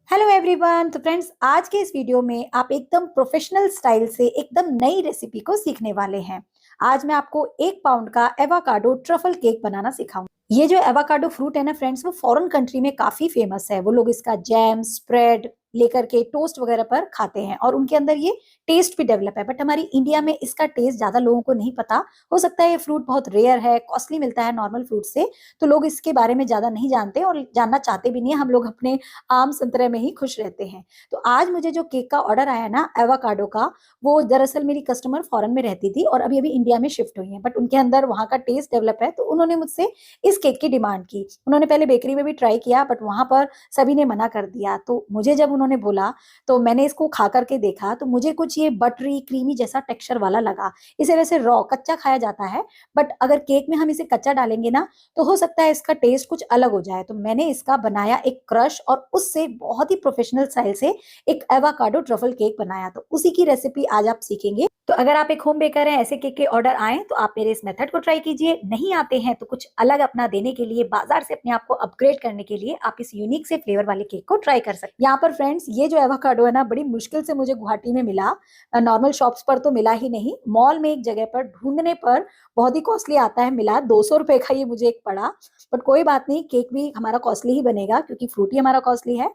Hello everyone. तो friends, आज के इस वीडियो में आप एकदम प्रोफेशनल स्टाइल से एकदम नई रेसिपी को सीखने वाले हैं। आज मैं आपको 1 पाउंड का एवोकाडो ट्रफल केक बनाना सिखाऊंगी। ये जो एवोकाडो फ्रूट है ना फ्रेंड्स, वो फॉरेन कंट्री में काफी फेमस है। वो लोग इसका जैम, स्प्रेड लेकर के टोस्ट वगैरह पर खाते हैं और उनके अंदर ये टेस्ट भी डेवलप है। बट हमारी इंडिया में इसका टेस्ट ज्यादा लोगों को नहीं पता। हो सकता है ये फ्रूट बहुत रेयर है, कॉस्टली मिलता है नॉर्मल फ्रूट से, तो लोग इसके बारे में ज्यादा नहीं जानते और जानना चाहते भी नहीं है। हम लोग अपने आम संतरे में ही खुश रहते हैं। तो आज मुझे जो केक का ऑर्डर आया ना एवोकाडो का, वो दरअसल मेरी कस्टमर फॉरेन में रहती थी और अभी अभी इंडिया में शिफ्ट हुई है। बट उनके अंदर वहां का टेस्ट डेवलप है, तो उन्होंने मुझसे इस केक की डिमांड की। उन्होंने पहले बेकरी में भी ट्राई किया, बट वहां पर सभी ने मना कर दिया। तो मुझे जब उन्होंने बोला, तो मैंने इसको खा करके देखा, तो मुझे कुछ ये बटरी क्रीमी जैसा टेक्सचर वाला लगा। इसे वैसे रॉ कच्चा खाया जाता है, बट अगर केक में हम इसे कच्चा डालेंगे ना, तो हो सकता है इसका टेस्ट कुछ अलग हो जाए। तो मैंने इसका बनाया एक क्रश और उससे बहुत ही प्रोफेशनल स्टाइल से एक एवोकाडो ट्रफल केक बनाया। तो उसी की रेसिपी आज आप सीखेंगे। तो अगर आप एक होम बेकर हैं, ऐसे केक के ऑर्डर आए तो आप मेरे इस मेथड को ट्राई कीजिए। नहीं आते हैं तो कुछ अलग अपना देने के लिए, बाजार से अपने आप को अपग्रेड करने के लिए आप इस यूनिक से फ्लेवर वाले केक को ट्राई कर सकते हैं। यहाँ पर फ्रेंड्स, ये जो एवोकाडो है ना, बड़ी मुश्किल से मुझे गुवाहाटी में मिला। नॉर्मल शॉप्स पर तो मिला ही नहीं, मॉल में एक जगह पर ढूंढने पर बहुत ही कॉस्टली आता है मिला। 200 रुपए का ये मुझे एक पड़ा। बट कोई बात नहीं, केक भी हमारा कॉस्टली ही बनेगा क्योंकि फ्रूट ही हमारा कॉस्टली है।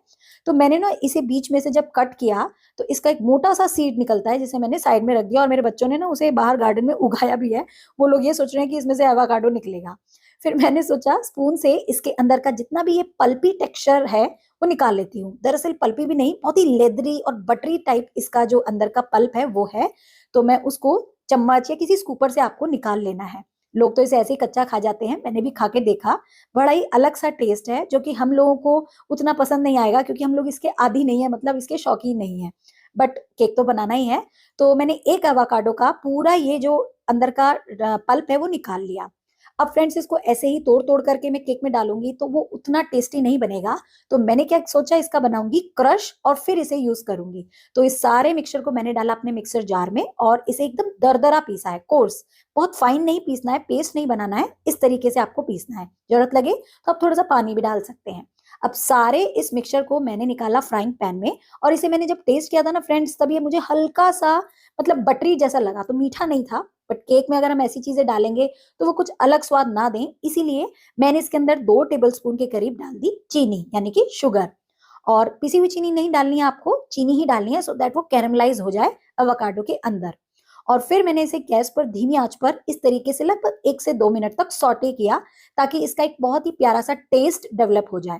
तो मैंने ना इसे बीच में से जब कट किया, तो इसका एक मोटा सा सीड निकलता है, जिसे मैंने साइड में रख दिया और मेरे बच्चों ने ना उसे बाहर गार्डन में उगाया भी है। वो लोग ये सोच रहे हैं कि इसमें से एवोकाडो निकलेगा। फिर मैंने सोचा स्पून से इसके अंदर का जितना भी ये पल्पी टेक्सचर है वो निकाल लेती हूँ। दरअसल पल्पी भी नहीं, बहुत ही लेदरी और बटरी टाइप इसका जो अंदर का पल्प है वो है। तो मैं उसको चम्मच या किसी स्कूपर से आपको निकाल लेना है। लोग तो इसे ऐसे ही कच्चा खा जाते हैं, मैंने भी खा के देखा। बड़ा ही अलग सा टेस्ट है, जो कि हम लोगों को उतना पसंद नहीं आएगा क्योंकि हम लोग इसके आदी नहीं है, मतलब इसके शौकीन नहीं है। बट केक तो बनाना ही है। तो मैंने एक एवोकाडो का पूरा ये जो अंदर का पल्प है वो निकाल लिया। अब फ्रेंड्स, इसको ऐसे ही तोड़ तोड़ करके मैं केक में डालूंगी तो वो उतना टेस्टी नहीं बनेगा। तो मैंने क्या सोचा, इसका बनाऊंगी क्रश और फिर इसे यूज करूंगी। तो इस सारे मिक्सचर को मैंने डाला अपने मिक्सर जार में और इसे एकदम दरदरा पीसा है, कोर्स। बहुत फाइन नहीं पीसना है, पेस्ट नहीं बनाना है, इस तरीके से आपको पीसना है। जरूरत लगे तो आप थोड़ा सा पानी भी डाल सकते हैं। अब सारे इस मिक्सचर को मैंने निकाला फ्राइंग पैन में और इसे मैंने जब टेस्ट किया था ना फ्रेंड्स, तब ये मुझे हल्का सा मतलब बटरी जैसा लगा। तो मीठा नहीं था, बट केक में अगर हम ऐसी चीजें डालेंगे तो वो कुछ अलग स्वाद ना दें, इसीलिए मैंने इसके अंदर 2 टेबलस्पून के करीब डाल दी चीनी, यानी कि शुगर। और पिसी हुई चीनी नहीं डालनी है आपको, चीनी ही डालनी है, सो दैट वो कैरमलाइज हो जाए अवोकाडो के अंदर। और फिर मैंने इसे गैस पर धीमी आंच पर इस तरीके से लगभग 1 से 2 मिनट तक सॉटे किया, ताकि इसका एक बहुत ही प्यारा सा टेस्ट डेवलप हो जाए।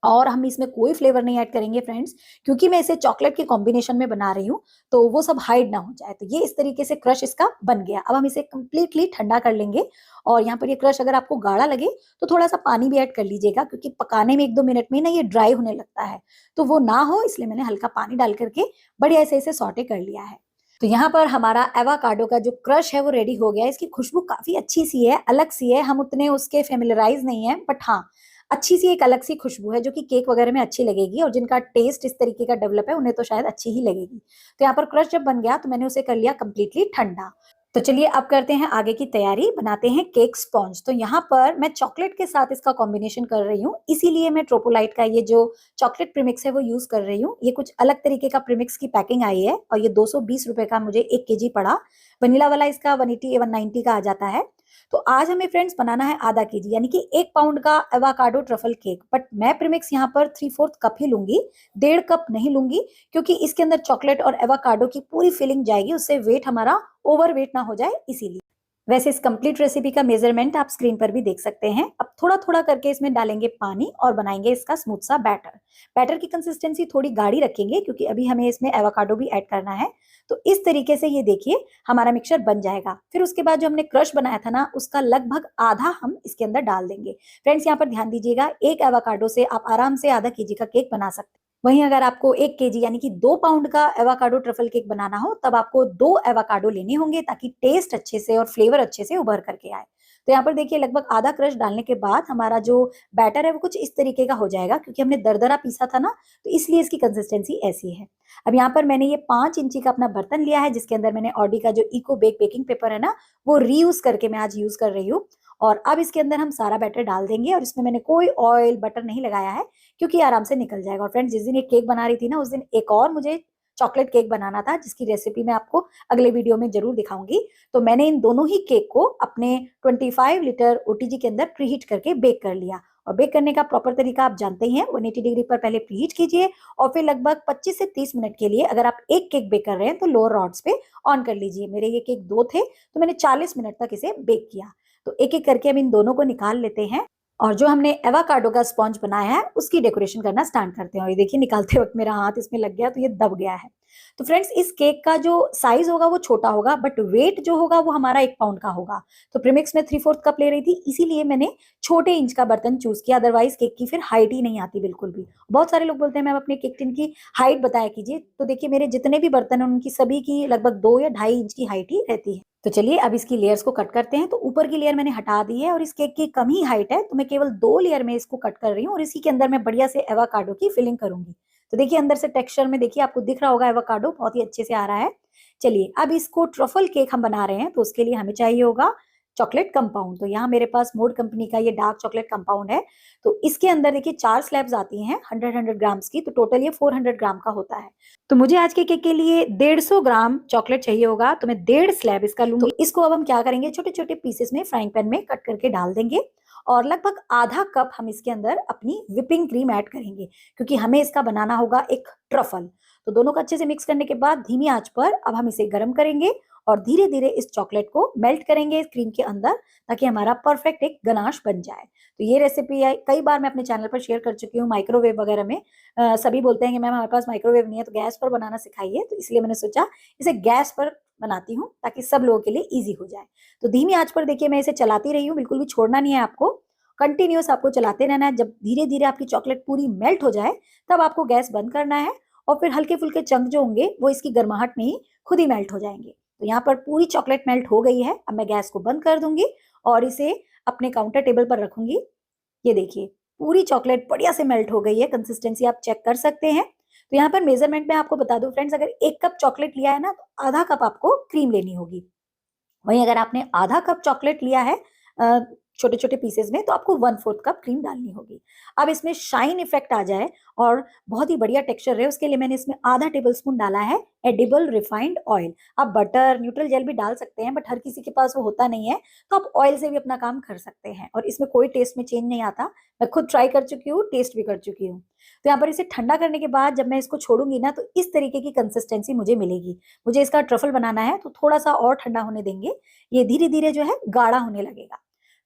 और हम इसमें कोई फ्लेवर नहीं ऐड करेंगे फ्रेंड्स, क्योंकि मैं इसे चॉकलेट के कॉम्बिनेशन में बना रही हूँ, तो वो सब हाइड ना हो जाए। तो ये इस तरीके से क्रश इसका बन गया। अब हम इसे कंप्लीटली ठंडा कर लेंगे। और यहाँ पर ये क्रश अगर आपको गाढ़ा लगे तो थोड़ा सा पानी भी ऐड कर लीजिएगा, क्योंकि पकाने में 1-2 मिनट में ना ये ड्राई होने लगता है। तो वो ना हो, इसलिए मैंने हल्का पानी डाल करके बढ़िया से इसे सॉटे कर लिया है। तो यहाँ पर हमारा एवोकाडो का जो क्रश है वो रेडी हो गया है। इसकी खुशबू काफी अच्छी सी है, अलग सी है। हम उतने उसके फेमिलराइज नहीं है, बट हाँ, अच्छी सी एक अलग सी खुशबू है जो कि केक वगैरह में अच्छी लगेगी। और जिनका टेस्ट इस तरीके का डेवलप है उन्हें तो शायद अच्छी ही लगेगी। तो यहाँ पर क्रश जब बन गया तो मैंने उसे कर लिया कंप्लीटली ठंडा। तो चलिए अब करते हैं आगे की तैयारी, बनाते हैं केक स्पॉन्ज। तो यहाँ पर मैं चॉकलेट के साथ इसका कॉम्बिनेशन कर रही हूँ, इसीलिए मैं ट्रोपोलाइट का ये जो चॉकलेट प्रीमिक्स है वो यूज कर रही हूँ। ये कुछ अलग तरीके का प्रीमिक्स की पैकिंग आई है और ये 220 रुपए का मुझे 1 kg पड़ा। वनीला वाला इसका 180 190 का आ जाता है। तो आज हमें फ्रेंड्स बनाना है आधा केजी, यानी कि 1 पाउंड का एवोकाडो ट्रफल केक। बट मैं प्रीमिक्स यहाँ पर 3/4 कप ही लूंगी, 1.5 कप नहीं लूंगी, क्योंकि इसके अंदर चॉकलेट और एवोकाडो की पूरी फिलिंग जाएगी, उससे वेट हमारा ओवर वेट ना हो जाए, इसीलिए। वैसे इस कंप्लीट रेसिपी का मेजरमेंट आप स्क्रीन पर भी देख सकते हैं। अब थोड़ा थोड़ा करके इसमें डालेंगे पानी और बनाएंगे इसका स्मूथ सा बैटर। बैटर की कंसिस्टेंसी थोड़ी गाढ़ी रखेंगे, क्योंकि अभी हमें इसमें एवोकाडो भी ऐड करना है। तो इस तरीके से ये देखिए हमारा मिक्सचर बन जाएगा। फिर उसके बाद जो हमने क्रश बनाया था ना, उसका लगभग आधा हम इसके अंदर डाल देंगे। फ्रेंड्स, यहाँ पर ध्यान दीजिएगा, एक एवोकाडो से आप आराम से आधा केजी का केक बना सकते हैं। वहीं अगर आपको 1 kg यानी कि 2 पाउंड का एवोकाडो ट्रफल केक बनाना हो, तब आपको 2 एवोकाडो लेने होंगे, ताकि टेस्ट अच्छे से और फ्लेवर अच्छे से उभर करके आए। तो यहाँ पर देखिए लगभग आधा क्रश डालने के बाद हमारा जो बैटर है वो कुछ इस तरीके का हो जाएगा, क्योंकि हमने दरदरा पीसा था ना, तो इसलिए इसकी कंसिस्टेंसी ऐसी है। अब यहाँ पर मैंने ये 5 इंची का अपना बर्तन लिया है, जिसके अंदर मैंने ऑडी का जो इको बेक बेकिंग पेपर है ना, वो रीयूज करके मैं आज यूज कर रही हूँ। और अब इसके अंदर हम सारा बैटर डाल देंगे और इसमें मैंने कोई ऑयल बटर नहीं लगाया है क्योंकि आराम से निकल जाएगा। और फ्रेंड्स, जिस दिन ये केक बना रही थी ना, उस दिन एक और मुझे चॉकलेट केक बनाना था जिसकी रेसिपी मैं आपको अगले वीडियो में जरूर दिखाऊंगी। तो मैंने इन दोनों ही केक को अपने 25 लीटर ओटीजी के अंदर प्रीहीट करके बेक कर लिया। और बेक करने का प्रॉपर तरीका आप जानते ही हैं, 180 डिग्री पर पहले प्रीहीट कीजिए और फिर लगभग 25 से 30 मिनट के लिए, अगर आप एक केक बेक कर रहे हैं तो लोअर रॉड्स पे ऑन कर लीजिए। मेरे ये केक 2 थे तो मैंने 40 मिनट तक इसे बेक किया। तो एक एक करके हम इन दोनों को निकाल लेते हैं और जो हमने एवोकाडो का स्पॉन्ज बनाया है उसकी डेकोरेशन करना स्टार्ट करते हैं। और ये देखिए, निकालते वक्त मेरा हाथ इसमें लग गया तो ये दब गया है। तो फ्रेंड्स, इस केक का जो साइज होगा वो छोटा होगा, बट वेट जो होगा वो हमारा 1 पाउंड का होगा। तो प्रीमिक्स में 3/4 कप ले रही थी, इसीलिए मैंने छोटे इंच का बर्तन चूज किया, अदरवाइज केक की फिर हाइट ही नहीं आती बिल्कुल भी। बहुत सारे लोग बोलते हैं मैम अपने केक टिन की हाइट बताया कीजिए, तो देखिए मेरे जितने भी बर्तन हैं उनकी सभी की लगभग 2 या 2.5 इंच की हाइट ही रहती है। तो चलिए अब इसकी लेयर्स को कट करते हैं। तो ऊपर की लेयर मैंने हटा दी है और इस केक की कम ही हाइट है तो मैं केवल 2 लेयर में इसको कट कर रही हूँ और इसी के अंदर मैं बढ़िया से एवोकाडो की फिलिंग करूंगी। तो देखिए अंदर से टेक्सचर में देखिए आपको दिख रहा होगा एवोकाडो बहुत ही अच्छे से आ रहा है। चलिए अब इसको ट्रफल केक हम बना रहे हैं तो उसके लिए हमें चाहिए होगा चॉकलेट कंपाउंड। तो यहाँ मेरे पास मोड कंपनी का ये डार्क चॉकलेट कंपाउंड है। तो इसके अंदर देखिए 4 स्लैब्स आती हैं 100 ग्राम्स की, तो टोटल ये 400 ग्राम का होता है। तो मुझे आज के केक के लिए 150 ग्राम चॉकलेट चाहिए होगा, तो मैं 1.5 स्लैब इसका लूंगी। तो इसको अब हम क्या करेंगे, छोटे छोटे पीसेस में फ्राइंग पैन में कट करके डाल देंगे और लगभग आधा कप हम इसके अंदर अपनी विपिंग क्रीम ऐड करेंगे क्योंकि हमें इसका बनाना होगा एक ट्रफल। तो दोनों को अच्छे से मिक्स करने के बाद धीमी आंच पर अब हम इसे गर्म करेंगे और धीरे धीरे इस चॉकलेट को मेल्ट करेंगे इस क्रीम के अंदर ताकि हमारा परफेक्ट एक गनाश बन जाए। तो ये रेसिपी कई बार मैं अपने चैनल पर शेयर कर चुकी हूँ माइक्रोवेव वगैरह में। सभी बोलते हैं कि मैम हमारे पास माइक्रोवेव नहीं है तो गैस पर बनाना सिखाइए, तो इसलिए मैंने सोचा इसे गैस पर बनाती हूँ ताकि सब लोगों के लिए इजी हो जाए। तो धीमी आंच पर देखिए मैं इसे चलाती रही हूँ, बिल्कुल भी छोड़ना नहीं है आपको, कंटिन्यूस आपको चलाते रहना है। जब धीरे धीरे आपकी चॉकलेट पूरी मेल्ट हो जाए तब आपको गैस बंद करना है और फिर हल्के फुल्के चंक जो होंगे वो इसकी गर्माहट में ही खुद ही मेल्ट हो जाएंगे। तो यहाँ पर पूरी चॉकलेट मेल्ट हो गई है। अब मैं गैस को बंद कर दूंगी और इसे अपने काउंटर टेबल पर रखूंगी। ये देखिए पूरी चॉकलेट बढ़िया से मेल्ट हो गई है, कंसिस्टेंसी आप चेक कर सकते हैं। तो यहाँ पर मेजरमेंट में आपको बता दूं फ्रेंड्स, अगर 1 कप चॉकलेट लिया है ना तो आधा कप आपको क्रीम लेनी होगी। वहीं अगर आपने आधा कप चॉकलेट लिया है छोटे छोटे पीसेस में तो आपको 1/4 कप क्रीम डालनी होगी। अब इसमें शाइन इफेक्ट आ जाए और बहुत ही बढ़िया टेक्सचर रहे उसके लिए मैंने इसमें आधा टेबल स्पून डाला है एडिबल रिफाइंड ऑयल। आप बटर न्यूट्रल जेल भी डाल सकते हैं बट हर किसी के पास वो होता नहीं है, तो आप ऑयल से भी अपना काम कर सकते हैं और इसमें कोई टेस्ट में चेंज नहीं आता। मैं खुद ट्राई कर चुकी हूँ, टेस्ट भी कर चुकी हूँ। तो यहाँ पर इसे ठंडा करने के बाद जब मैं इसको छोड़ूंगी ना तो इस तरीके की कंसिस्टेंसी मुझे मिलेगी। मुझे इसका ट्रफल बनाना है तो थोड़ा सा और ठंडा होने देंगे, ये धीरे धीरे जो है गाढ़ा होने लगेगा।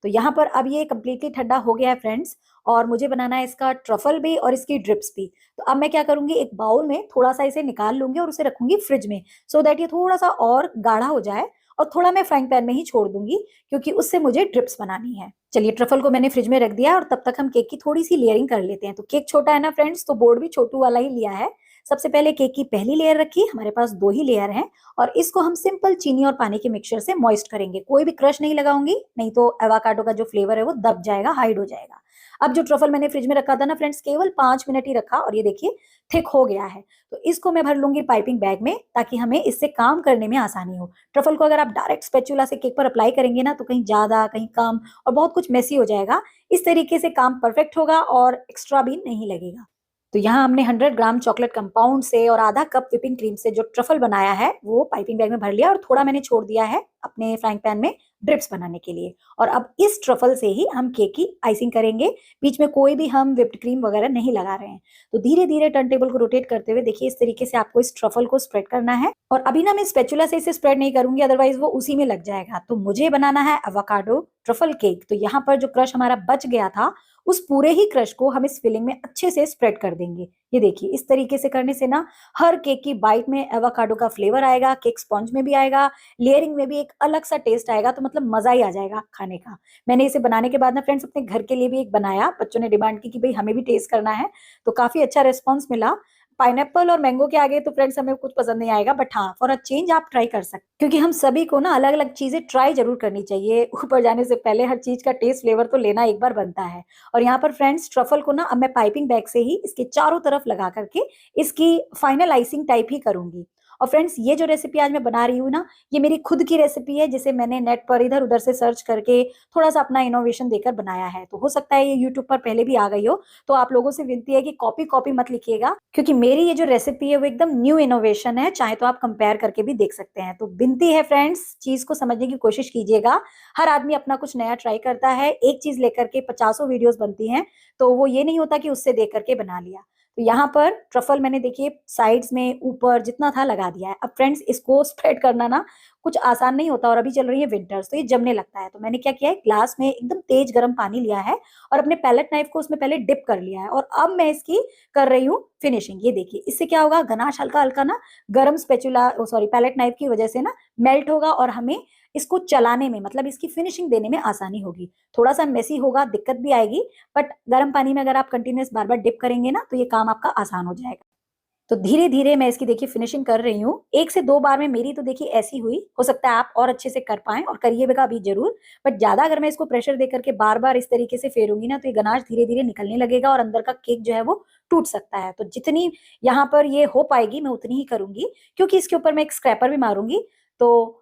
तो यहाँ पर अब ये कम्प्लीटली ठंडा हो गया है फ्रेंड्स और मुझे बनाना है इसका ट्रफल भी और इसकी ड्रिप्स भी। तो अब मैं क्या करूंगी, एक बाउल में थोड़ा सा इसे निकाल लूंगी और उसे रखूंगी फ्रिज में सो दैट ये थोड़ा सा और गाढ़ा हो जाए और थोड़ा मैं फ्राइंग पैन में ही छोड़ दूंगी क्योंकि उससे मुझे ड्रिप्स बनानी है। चलिए ट्रफल को मैंने फ्रिज में रख दिया और तब तक हम केक की थोड़ी सी लेयरिंग कर लेते हैं। तो केक छोटा है ना फ्रेंड्स, तो बोर्ड भी छोटू वाला ही लिया है। सबसे पहले केक की पहली लेयर रखी, हमारे पास 2 ही लेयर हैं और इसको हम सिंपल चीनी और पानी के मिक्सचर से मॉइस्ट करेंगे। कोई भी क्रश नहीं लगाऊंगी, नहीं तो एवोकाडो का जो फ्लेवर है वो दब जाएगा, हाइड हो जाएगा। अब जो ट्रफल मैंने फ्रिज में रखा था ना फ्रेंड्स, केवल 5 मिनट ही रखा और ये देखिए थिक हो गया है। तो इसको मैं भर लूंगी पाइपिंग बैग में ताकि हमें इससे काम करने में आसानी हो। ट्रफल को अगर आप डायरेक्ट स्पैचुला से केक पर अप्लाई करेंगे ना तो कहीं ज्यादा कहीं कम और बहुत कुछ मेसी हो जाएगा। इस तरीके से काम परफेक्ट होगा और एक्स्ट्रा भी नहीं लगेगा। तो यहाँ हमने 100 ग्राम चॉकलेट कंपाउंड से और आधा कप व्हिपिंग क्रीम से जो ट्रफल बनाया है वो पाइपिंग बैग में भर लिया और थोड़ा मैंने छोड़ दिया है अपने फ्राइंग पैन में ड्रिप्स बनाने के लिए। और अब इस ट्रफल से ही हम केक की आइसिंग करेंगे, बीच में कोई भी हम व्हिप्ड क्रीम वगैरह नहीं लगा रहे हैं। तो धीरे धीरे टर्न टेबल को रोटेट करते हुए देखिए इस तरीके से आपको इस ट्रफल को स्प्रेड करना है। और अभी ना मैं स्पैचुला से इसे स्प्रेड नहीं करूंगी, अदरवाइज वो उसी में लग जाएगा। तो मुझे बनाना है एवोकाडो ट्रफल केक। तो यहाँ पर जो क्रश हमारा बच गया था उस पूरे ही क्रश को हम इस फिलिंग में अच्छे से स्प्रेड कर देंगे। ये देखिए इस तरीके से करने से ना हर केक की बाइट में एवोकाडो का फ्लेवर आएगा, केक स्पॉन्ज में भी आएगा, लेयरिंग में भी एक अलग सा टेस्ट आएगा। तो मतलब मजा ही आ जाएगा खाने का। मैंने इसे बनाने के बाद ना फ्रेंड्स अपने घर के लिए भी एक बनाया, बच्चों ने डिमांड की कि भाई हमें भी टेस्ट करना है, तो काफी अच्छा रिस्पॉन्स मिला। पाइनएप्पल और मैंगो के आगे तो फ्रेंड्स हमें कुछ पसंद नहीं आएगा, बट हाँ फॉर अ चेंज आप ट्राई कर सकते, क्योंकि हम सभी को ना अलग अलग चीजें ट्राई जरूर करनी चाहिए। ऊपर जाने से पहले हर चीज का टेस्ट फ्लेवर तो लेना एक बार बनता है। और यहाँ पर फ्रेंड्स ट्रफल को ना अब मैं पाइपिंग बैग से ही इसके चारों तरफ लगा करके इसकी फाइनल आइसिंग टाइप ही करूंगी। और फ्रेंड्स ये जो रेसिपी आज मैं बना रही हूँ ना, ये मेरी खुद की रेसिपी है, जिसे मैंने नेट पर इधर उधर से सर्च करके थोड़ा सा अपना इनोवेशन देकर बनाया है। तो हो सकता है ये यूट्यूब पर पहले भी आ गई हो, तो आप लोगों से विनती है कि कॉपी कॉपी मत लिखिएगा, क्योंकि मेरी ये जो रेसिपी है वो एकदम न्यू इनोवेशन है। चाहे तो आप कंपेयर करके भी देख सकते हैं। तो विनती है फ्रेंड्स, चीज को समझने की कोशिश कीजिएगा। हर आदमी अपना कुछ नया ट्राई करता है, एक चीज लेकर के पचासों वीडियोस बनती हैं, तो वो ये नहीं होता कि उससे देख करके बना लिया। तो यहाँ पर ट्रफल मैंने देखिए साइड्स में ऊपर जितना था लगा दिया है। अब फ्रेंड्स इसको स्प्रेड करना ना कुछ आसान नहीं होता, और अभी चल रही है विंटर्स, तो ये जमने लगता है। तो मैंने क्या किया है, ग्लास में एकदम तेज गर्म पानी लिया है और अपने पैलेट नाइफ को उसमें पहले डिप कर लिया है, और अब मैं इसकी कर रही हूँ फिनिशिंग। ये देखिए, इससे क्या होगा, गनाश हल्का हल्का ना गर्म स्पेचुला सॉरी पैलेट नाइफ की वजह से ना मेल्ट होगा, और हमें इसको चलाने में मतलब इसकी फिनिशिंग देने में आसानी होगी। थोड़ा सा मेसी होगा, दिक्कत भी आएगी, बट गर्म पानी में अगर आप कंटिन्यूस बार बार डिप करेंगे ना, तो ये काम आपका आसान हो जाएगा। तो धीरे धीरे मैं इसकी देखिए फिनिशिंग कर रही हूँ। 1 से 2 बार में मेरी तो देखिए ऐसी हुई, हो सकता है आप और अच्छे से कर पाएं, और करिएगा भी जरूर। बट ज्यादा अगर मैं इसको प्रेशर दे करके बार बार इस तरीके से फेरूंगी ना, तो ये गनाश धीरे धीरे निकलने लगेगा और अंदर का केक जो है वो टूट सकता है। तो जितनी यहाँ पर ये हो पाएगी मैं उतनी ही करूंगी, क्योंकि इसके ऊपर मैं एक स्क्रैपर भी मारूंगी, तो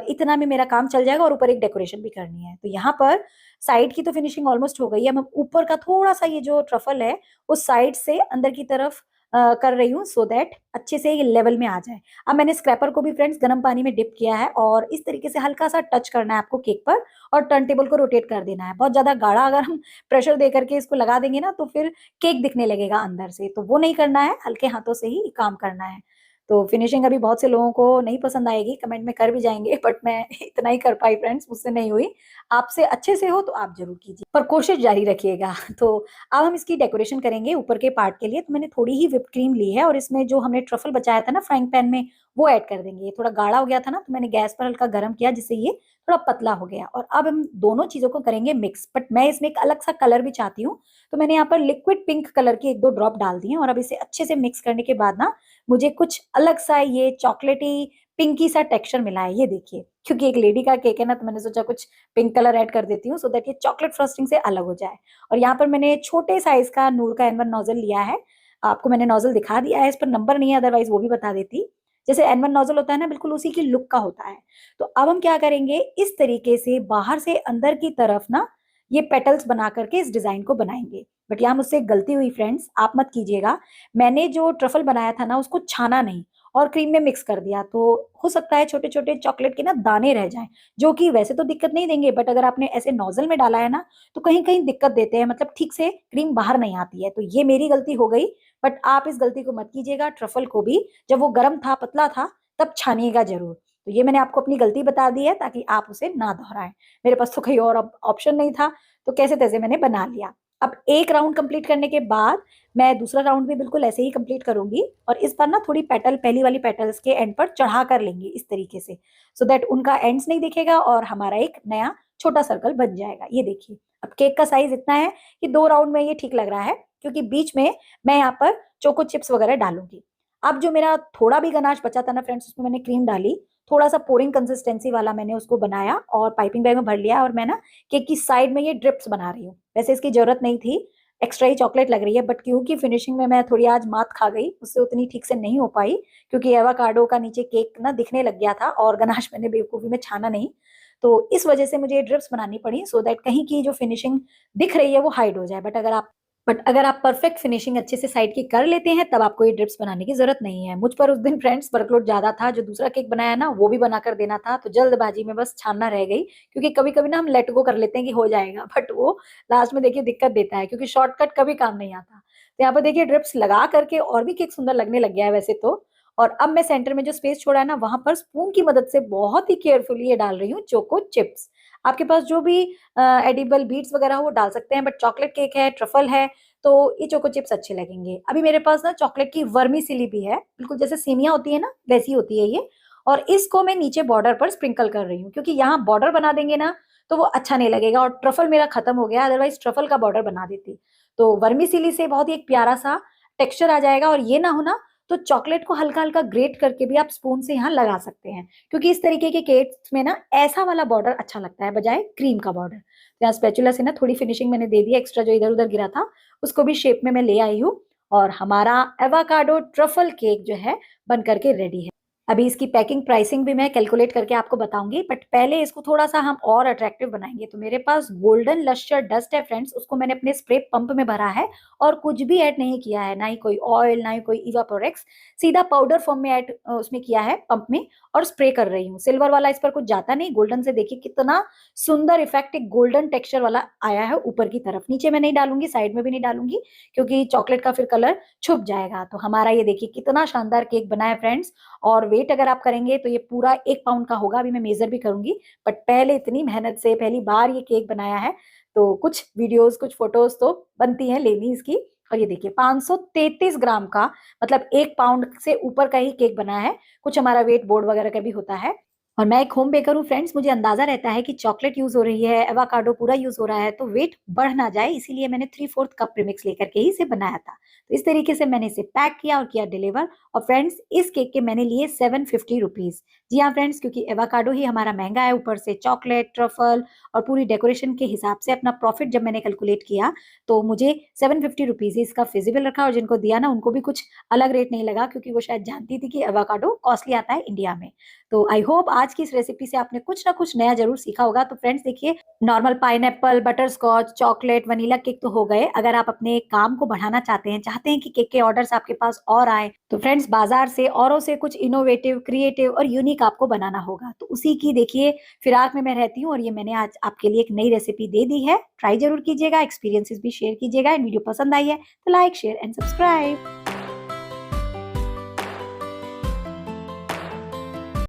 इतना में मेरा काम चल जाएगा, और ऊपर एक डेकोरेशन भी करनी है। तो यहाँ पर साइड की तो फिनिशिंग ऑलमोस्ट हो गई है। मैं ऊपर का थोड़ा सा ये जो ट्रफल है उस साइड से अंदर की तरफ कर रही हूँ, सो दैट अच्छे से ये लेवल में आ जाए। अब मैंने स्क्रैपर को भी फ्रेंड्स गर्म पानी में डिप किया है, और इस तरीके से हल्का सा टच करना है आपको केक पर, और टर्न टेबल को रोटेट कर देना है। बहुत ज्यादा गाढ़ा अगर हम प्रेशर दे करके इसको लगा देंगे ना, तो फिर केक दिखने लगेगा अंदर से, तो वो नहीं करना है, हल्के हाथों से ही काम करना है। तो फिनिशिंग अभी बहुत से लोगों को नहीं पसंद आएगी, कमेंट में कर भी जाएंगे, बट मैं इतना ही कर पाई फ्रेंड्स, मुझसे नहीं हुई। आपसे अच्छे से हो तो आप जरूर कीजिए, पर कोशिश जारी रखिएगा। तो अब हम इसकी डेकोरेशन करेंगे ऊपर के पार्ट के लिए। तो मैंने थोड़ी ही व्हिप क्रीम ली है, और इसमें जो हमने ट्रफल बचाया था ना फ्राइंग पैन में, वो ऐड कर देंगे। ये थोड़ा गाढ़ा हो गया था ना, तो मैंने गैस पर हल्का गर्म किया, जिससे ये थोड़ा पतला हो गया। और अब हम दोनों चीजों को करेंगे मिक्स, बट मैं इसमें एक अलग सा कलर भी चाहती हूँ, तो मैंने यहाँ पर लिक्विड पिंक कलर के 1-2 ड्रॉप डाल दिए। और अब इसे अच्छे से मिक्स करने के बाद ना मुझे कुछ अलग सा ये चॉकलेटी पिंकी सा टेक्सचर मिला है, ये देखिए। क्योंकि एक लेडी का केक है ना, तो मैंने सोचा कुछ पिंक कलर ऐड कर देती हूँ, सो दैट ये चॉकलेट फ्रस्टिंग से अलग हो जाए। और यहाँ पर मैंने छोटे साइज का नूर का N1 नोजल लिया है। आपको मैंने नोजल दिखा दिया है, इस पर नंबर नहीं है, अदरवाइज वो भी बता देती। जैसे N1 नोजल होता है ना, बिल्कुल उसी की लुक का होता है। तो अब हम क्या करेंगे, इस तरीके से बाहर से अंदर की तरफ ना ये पेटल्स बना करके इस डिजाइन को बनाएंगे। बट यहाँ मुझसे एक गलती हुई फ्रेंड्स, आप मत कीजिएगा। मैंने जो ट्रफल बनाया था ना, उसको छाना नहीं और क्रीम में मिक्स कर दिया, तो हो सकता है छोटे छोटे चॉकलेट के ना दाने रह जाएं, जो कि वैसे तो दिक्कत नहीं देंगे, बट अगर आपने ऐसे नोजल में डाला है ना, तो कहीं कहीं दिक्कत देते हैं, मतलब ठीक से क्रीम बाहर नहीं आती है। तो ये मेरी गलती हो गई, बट आप इस गलती को मत कीजिएगा। ट्रफल को भी जब वो गर्म था, पतला था, तब छानिएगा जरूर। तो ये मैंने आपको अपनी गलती बता दी है, ताकि आप उसे ना दोहराएं। मेरे पास तो कोई और ऑप्शन नहीं था, तो कैसे तैसे मैंने बना लिया। अब एक राउंड कंप्लीट करने के बाद मैं दूसरा राउंड भी बिल्कुल ऐसे ही कंप्लीट करूंगी, और इस बार ना थोड़ी पेटल पहली वाली पेटल्स के एंड पर चढ़ा कर लेंगे इस तरीके से, सो दैट उनका एंड्स नहीं दिखेगा, और हमारा एक नया छोटा सर्कल बन जाएगा। ये देखिए, अब केक का साइज इतना है कि 2 राउंड में ये ठीक लग रहा है, क्योंकि बीच में मैं यहाँ पर चोको चिप्स वगैरह डालूंगी। अब जो मेरा थोड़ा भी गनाश बचा था ना फ्रेंड्स, उसमें मैंने क्रीम डाली, थोड़ा सा पोरिंग कंसिस्टेंसी वाला मैंने उसको बनाया, और पाइपिंग बैग में भर लिया। और मैं ना केक की साइड में ये ड्रिप्स बना रही हूँ। वैसे इसकी जरूरत नहीं थी, एक्स्ट्रा ही चॉकलेट लग रही है, बट क्योंकि फिनिशिंग में मैं थोड़ी आज मात खा गई, उससे उतनी ठीक से नहीं हो पाई, क्योंकि एवोकाडो का नीचे केक ना दिखने लग गया था, और गनाश मैंने बेवकूफी में छाना नहीं, तो इस वजह से मुझे ड्रिप्स बनानी पड़ी, सो दैट कहीं की जो फिनिशिंग दिख रही है वो हाइड हो जाए। बट अगर आप परफेक्ट फिनिशिंग अच्छे से साइड की कर लेते हैं, तब आपको ये ड्रिप्स बनाने की जरूरत नहीं है। मुझ पर उस दिन फ्रेंड्स वर्कलोड ज्यादा था, जो दूसरा केक बनाया ना वो भी बनाकर देना था, तो जल्दबाजी में बस छानना रह गई। क्योंकि कभी कभी ना हम लेट गो कर लेते हैं कि हो जाएगा, बट वो लास्ट में देखिए दिक्कत देता है, क्योंकि शॉर्टकट कभी काम नहीं आता। तो यहाँ पर देखिए ड्रिप्स लगा करके और भी केक सुंदर लगने लग गया है वैसे तो। और अब मैं सेंटर में जो स्पेस छोड़ा है ना, वहां पर स्पून की मदद से बहुत ही केयरफुली ये डाल रही हूँ चोको चिप्स। आपके पास जो भी एडिबल बीट्स वगैरह हो वो डाल सकते हैं, बट चॉकलेट केक है, ट्रफल है, तो ये चोको चिप्स अच्छे लगेंगे। अभी मेरे पास ना चॉकलेट की वर्मीसिली भी है, बिल्कुल जैसे सेमिया होती है ना, वैसी होती है ये। और इसको मैं नीचे बॉर्डर पर स्प्रिंकल कर रही हूँ, क्योंकि यहाँ बॉर्डर बना देंगे ना तो वो अच्छा नहीं लगेगा, और ट्रफल मेरा खत्म हो गया, अदरवाइज ट्रफल का बॉर्डर बना देती। तो वर्मीसिली से बहुत ही एक प्यारा सा टेक्सचर आ जाएगा। और ये ना हो ना, तो चॉकलेट को हल्का हल्का ग्रेट करके भी आप स्पून से यहाँ लगा सकते हैं, क्योंकि इस तरीके के केक्स में ना ऐसा वाला बॉर्डर अच्छा लगता है, बजाय क्रीम का बॉर्डर। तो यहाँ स्पैचुला से ना थोड़ी फिनिशिंग मैंने दे दी, एक्स्ट्रा जो इधर उधर गिरा था उसको भी शेप में मैं ले आई हूँ, और हमारा एवोकाडो ट्रफल केक जो है बन करके रेडी है। अभी इसकी पैकिंग प्राइसिंग भी मैं कैलकुलेट करके आपको बताऊंगी, बट पहले इसको थोड़ा सा हम और अट्रैक्टिव बनाएंगे। तो मेरे पास गोल्डन लश्चर डस्ट है फ्रेंड्स, उसको मैंने अपने स्प्रे पंप में भरा है और कुछ भी ऐड नहीं किया है, ना ही कोई ऑयल, ना ही कोई इवापोरेक्स, सीधा पाउडर फॉर्म में ऐड उसमें किया है पंप में और स्प्रे कर रही हूँ। सिल्वर वाला इस पर कुछ जाता नहीं, गोल्डन से देखिए कितना सुंदर इफेक्ट एक गोल्डन टेक्सचर वाला आया है ऊपर की तरफ। नीचे मैं नहीं डालूंगी, साइड में भी नहीं डालूंगी, क्योंकि चॉकलेट का फिर कलर छुप जाएगा। तो हमारा ये देखिए कितना शानदार केक बना है फ्रेंड्स। और वेट अगर आप करेंगे तो ये पूरा 1 पाउंड का होगा, अभी मैं मेजर भी करूंगी। बट पहले इतनी मेहनत से पहली बार ये केक बनाया है, तो कुछ वीडियोस कुछ फोटोज तो बनती हैं लेनी इसकी। और ये देखिए 533 ग्राम का, मतलब 1 पाउंड से ऊपर का ही केक बनाया है। कुछ हमारा वेट बोर्ड वगैरह का भी होता है। और मैं एक होम बेकर हूँ फ्रेंड्स, मुझे अंदाजा रहता है कि चॉकलेट यूज हो रही है, एवोकाडो पूरा यूज हो रहा है, तो वेट बढ़ ना जाए, इसीलिए मैंने 3/4 कप प्रीमिक्स लेकर के ही इसे बनाया था। तो इस तरीके से मैंने इसे पैक किया और किया डिलीवर। और फ्रेंड्स इस केक के मैंने लिए 750 रुपीज। जी हाँ फ्रेंड्स, क्योंकि एवोकाडो ही हमारा महंगा है, ऊपर से चॉकलेट, ट्रफल और पूरी डेकोरेशन के हिसाब से अपना प्रॉफिट जब मैंने कैलकुलेट किया, तो मुझे 750 रुपीज ही इसका फिजिबल रखा। और जिनको दिया ना, उनको भी कुछ अलग रेट नहीं लगा, क्योंकि वो शायद जानती थी कि एवोकाडो कॉस्टली आता है इंडिया में। तो आई होप आज की इस रेसिपी से आपने कुछ ना कुछ नया जरूर सीखा होगा। तो फ्रेंड्स देखिए, normal pineapple, butterscotch, chocolate, vanilla cake तो हो गए। अगर आप अपने काम को बढ़ाना चाहते हैं कि केक के ऑर्डर्स आपके पास और आए, तो फ्रेंड्स बाजार से औरों से कुछ इनोवेटिव, क्रिएटिव और यूनिक आपको बनाना होगा। तो उसी की देखिए फिराक में मैं रहती हूँ, और ये मैंने आज आपके लिए एक नई रेसिपी दे दी है। ट्राई जरूर कीजिएगा, एक्सपीरियंसेस भी शेयर कीजिएगा। वीडियो पसंद आई है तो लाइक, शेयर एंड सब्सक्राइब।